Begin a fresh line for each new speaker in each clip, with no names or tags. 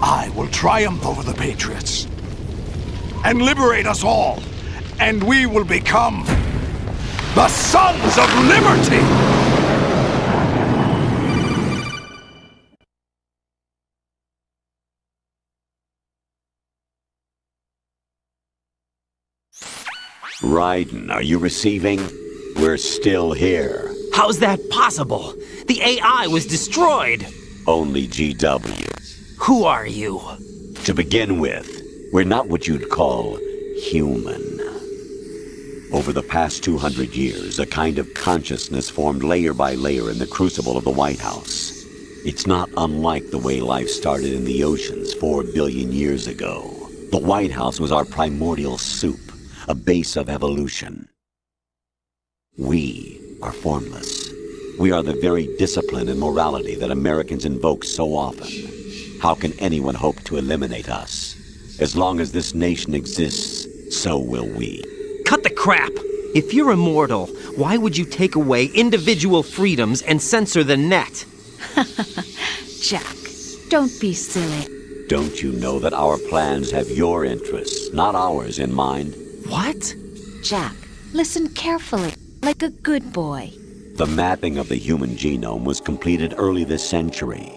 I will triumph over the Patriots and liberate us all, and we will become the Sons of Liberty!
Raiden, are you receiving? We're still here.
How's that possible? The AI was destroyed!
Only GW.
Who are you?
To begin with, we're not what you'd call human. Over the past 200 years, a kind of consciousness formed layer by layer in the crucible of the White House. It's not unlike the way life started in the oceans 4 billion years ago. The White House was our primordial soup, a base of evolution. We are formless. We are the very discipline and morality that Americans invoke so often. How can anyone hope to eliminate us? As long as this nation exists, so will we.
Cut the crap! If you're immortal, why would you take away individual freedoms and censor the net?
Jack, don't be silly.
Don't you know that our plans have your interests, not ours, in mind?
What?
Jack, listen carefully, like a good boy.
The mapping of the human genome was completed early this century.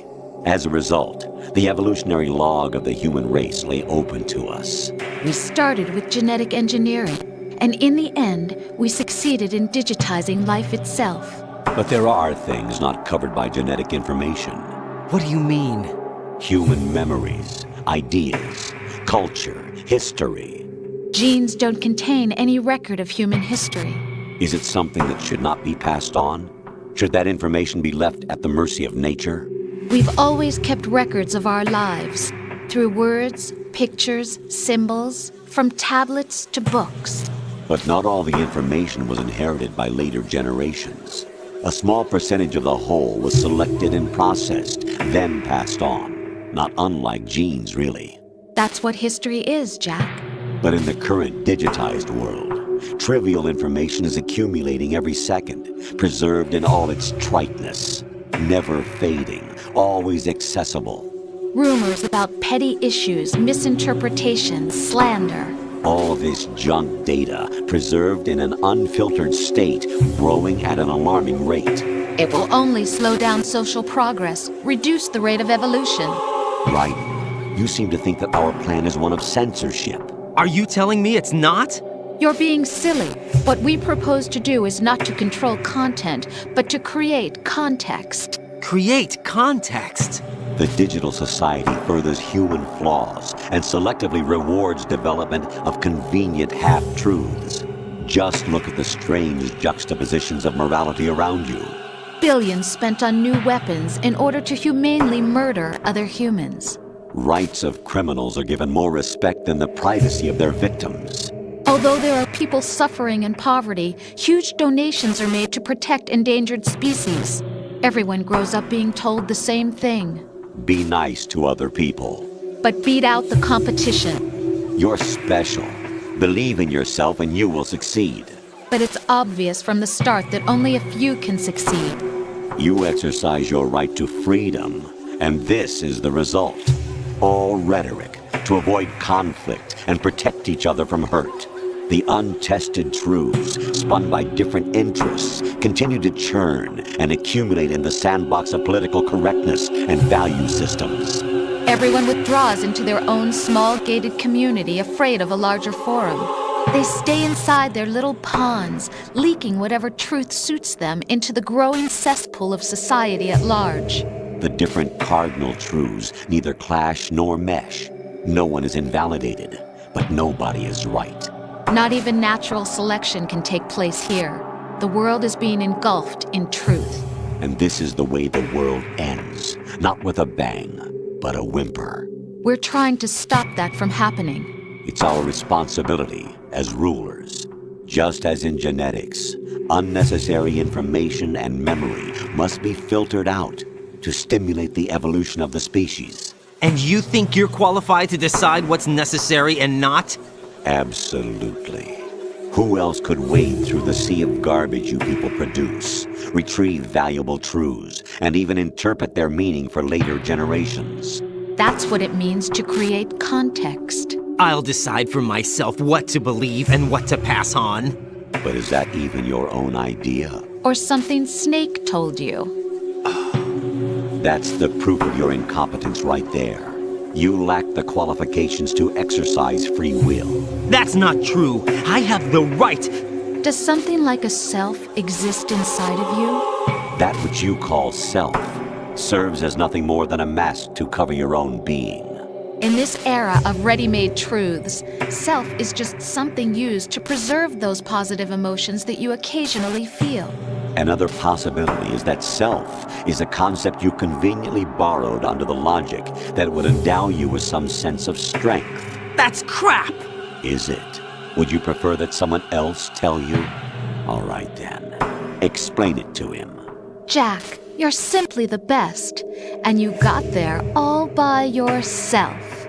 As a result, the evolutionary log of the human race lay open to us.
We started with genetic engineering, and in the end, we succeeded in digitizing life itself.
But there are things not covered by genetic information.
What do you mean?
Human memories, ideas, culture, history.
Genes don't contain any record of human history.
Is it something that should not be passed on? Should that information be left at the mercy of nature?
We've always kept records of our lives, through words, pictures, symbols, from tablets to books.
But not all the information was inherited by later generations. A small percentage of the whole was selected and processed, then passed on. Not unlike genes, really.
That's what history is, Jack.
But in the current digitized world, trivial information is accumulating every second, preserved in all its triteness, never fading, always accessible.
Rumors about petty issues, misinterpretations, slander.
All this junk data, preserved in an unfiltered state, growing at an alarming rate.
It will only slow down social progress, reduce the rate of evolution.
Right. You seem to think that our plan is one of censorship.
Are you telling me it's not?
You're being silly. What we propose to do is not to control content, but to create context.
Create context?
The digital society furthers human flaws and selectively rewards development of convenient half-truths. Just look at the strange juxtapositions of morality around you.
Billions spent on new weapons in order to humanely murder other humans.
Rights of criminals are given more respect than the privacy of their victims.
Although there are people suffering in poverty, huge donations are made to protect endangered species. Everyone grows up being told the same thing.
Be nice to other people.
But beat out the competition.
You're special. Believe in yourself and you will succeed.
But it's obvious from the start that only a few can succeed.
You exercise your right to freedom, and this is the result. All rhetoric to avoid conflict and protect each other from hurt. The untested truths, spun by different interests, continue to churn and accumulate in the sandbox of political correctness and value systems.
Everyone withdraws into their own small gated community, afraid of a larger forum. They stay inside their little ponds, leaking whatever truth suits them into the growing cesspool of society at large.
The different cardinal truths neither clash nor mesh. No one is invalidated, but nobody is right.
Not even natural selection can take place here. The world is being engulfed in truth.
And this is the way the world ends. Not with a bang, but a whimper.
We're trying to stop that from happening.
It's our responsibility as rulers. Just as in genetics, unnecessary information and memory must be filtered out to stimulate the evolution of the species.
And you think you're qualified to decide what's necessary and not?
Absolutely. Who else could wade through the sea of garbage you people produce, retrieve valuable truths, and even interpret their meaning for later generations?
That's what it means to create context.
I'll decide for myself what to believe and what to pass on.
But is that even your own idea?
Or something Snake told you.
That's the proof of your incompetence right there. You lack the qualifications to exercise free will.
That's not true. I have the right.
Does something like a self exist inside of you?
That which you call self serves as nothing more than a mask to cover your own being.
In this era of ready-made truths, self is just something used to preserve those positive emotions that you occasionally feel.
Another possibility is that self is a concept you conveniently borrowed under the logic that it would endow you with some sense of strength.
That's crap!
Is it? Would you prefer that someone else tell you? All right then. Explain it to him.
Jack, you're simply the best, and you got there all by yourself.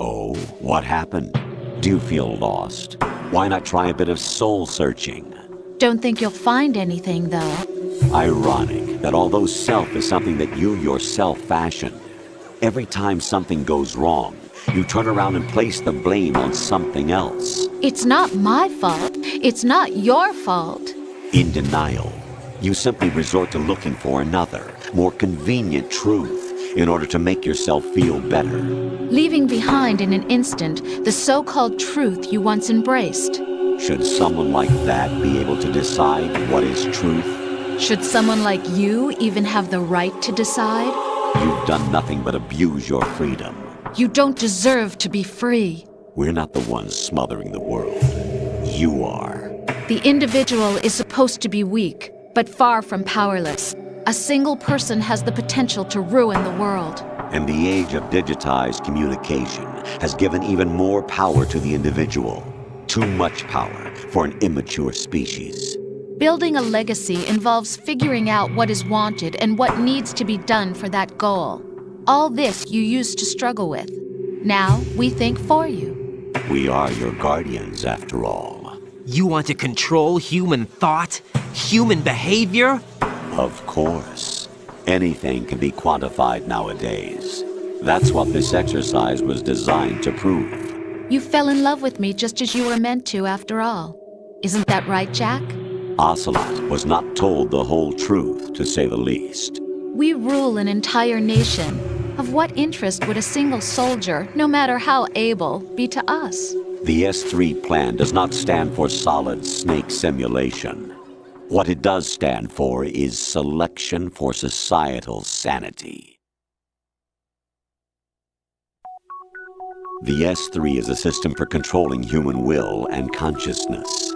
Oh, what happened? Do you feel lost? Why not try a bit of soul-searching?
Don't think you'll find anything, though.
Ironic that although self is something that you yourself fashioned, every time something goes wrong, you turn around and place the blame on something else.
It's not my fault. It's not your fault.
In denial, you simply resort to looking for another, more convenient truth in order to make yourself feel better.
Leaving behind in an instant the so-called truth you once embraced.
Should someone like that be able to decide what is truth?
Should someone like you even have the right to decide?
You've done nothing but abuse your freedom.
You don't deserve to be free.
We're not the ones smothering the world. You are.
The individual is supposed to be weak, but far from powerless. A single person has the potential to ruin the world.
And the age of digitized communication has given even more power to the individual. Too much power for an immature species.
Building a legacy involves figuring out what is wanted and what needs to be done for that goal. All this you used to struggle with. Now we think for you.
We are your guardians, after all.
You want to control human thought? Human behavior?
Of course. Anything can be quantified nowadays. That's what this exercise was designed to prove.
You fell in love with me just as you were meant to, after all. Isn't that right, Jack?
Ocelot was not told the whole truth, to say the least.
We rule an entire nation. Of what interest would a single soldier, no matter how able, be to us?
The S3 plan does not stand for solid snake simulation. What it does stand for is selection for societal sanity. The S3 is a system for controlling human will and consciousness.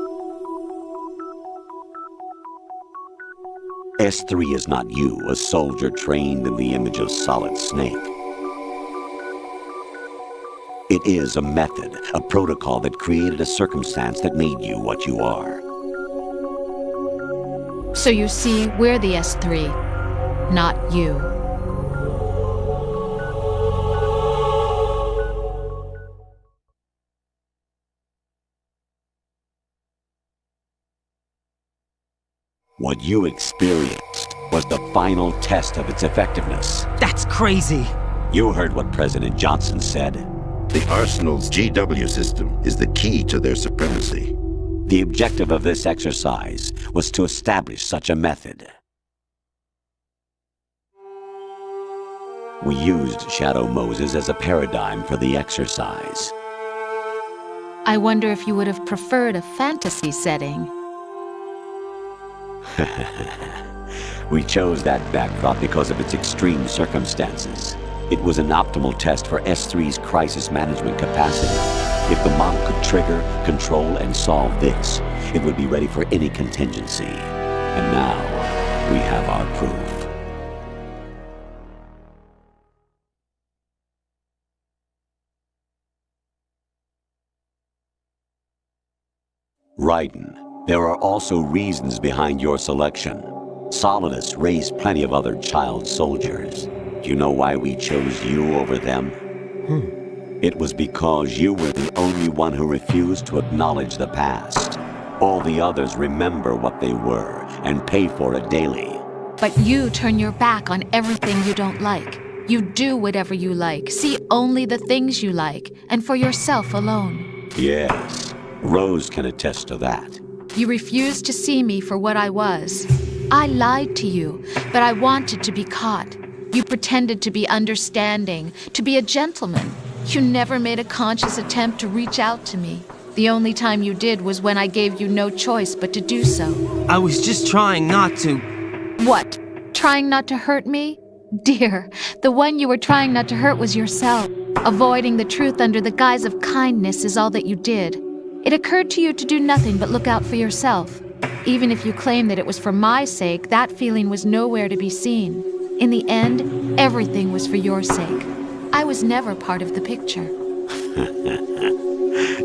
S3 is not you, a soldier trained in the image of solid snake. It is a method, a protocol that created a circumstance that made you what you are.
So you see, we're the S3, not you.
What you experienced was the final test of its effectiveness.
That's crazy.
You heard what President Johnson said.
The Arsenal's GW system is the key to their supremacy.
The objective of this exercise was to establish such a method. We used Shadow Moses as a paradigm for the exercise.
I wonder if you would have preferred a fantasy setting.
We chose that backdrop because of its extreme circumstances. It was an optimal test for S3's crisis management capacity. If the model could trigger, control, and solve this, it would be ready for any contingency. And now, we have our proof. Raiden, there are also reasons behind your selection. Solidus raised plenty of other child soldiers. Do you know why we chose you over them? It was because you were the only one who refused to acknowledge the past. All the others remember what they were and pay for it daily.
But you turn your back on everything you don't like. You do whatever you like, see only the things you like, and for yourself alone.
Yes, Rose can attest to that.
You refused to see me for what I was. I lied to you, but I wanted to be caught. You pretended to be understanding, to be a gentleman. You never made a conscious attempt to reach out to me. The only time you did was when I gave you no choice but to do so.
I was just trying not to.
What? Trying not to hurt me? Dear, the one you were trying not to hurt was yourself. Avoiding the truth under the guise of kindness is all that you did. It occurred to you to do nothing but look out for yourself. Even if you claim that it was for my sake, that feeling was nowhere to be seen. In the end, everything was for your sake. I was never part of the picture.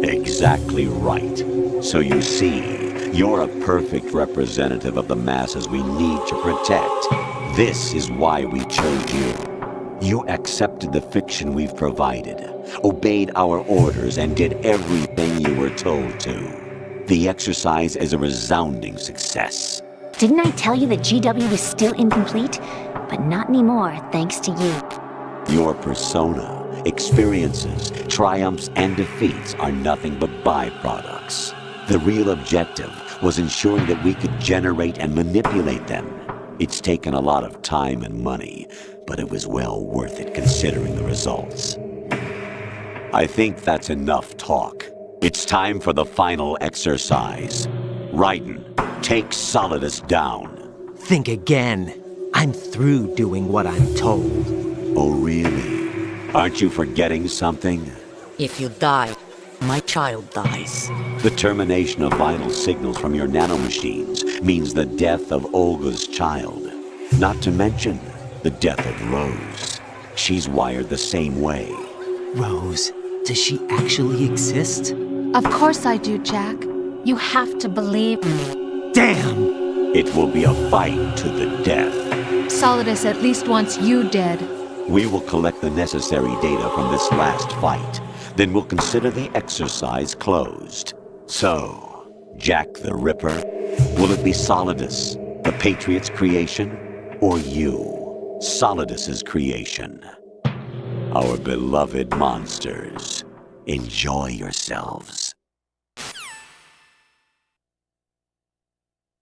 Exactly right. So you see, you're a perfect representative of the masses we need to protect. This is why we chose you. You accepted the fiction we've provided, obeyed our orders, and did everything you were told to. The exercise is a resounding success.
Didn't I tell you that GW was still incomplete? But not anymore, thanks to you.
Your persona, experiences, triumphs, and defeats are nothing but byproducts. The real objective was ensuring that we could generate and manipulate them. It's taken a lot of time and money, but it was well worth it considering the results. I think that's enough talk. It's time for the final exercise. Raiden, take Solidus down.
Think again. I'm through doing what I'm told.
Oh, really? Aren't you forgetting something?
If you die, my child dies.
The termination of vital signals from your nanomachines means the death of Olga's child. Not to mention the death of Rose. She's wired the same way.
Rose, does she actually exist?
Of course I do, Jack. You have to believe me.
Damn!
It will be a fight to the death.
Solidus at least wants you dead.
We will collect the necessary data from this last fight. Then we'll consider the exercise closed. So, Jack the Ripper, will it be Solidus, the Patriot's creation, or you, Solidus's creation? Our beloved monsters, enjoy yourselves.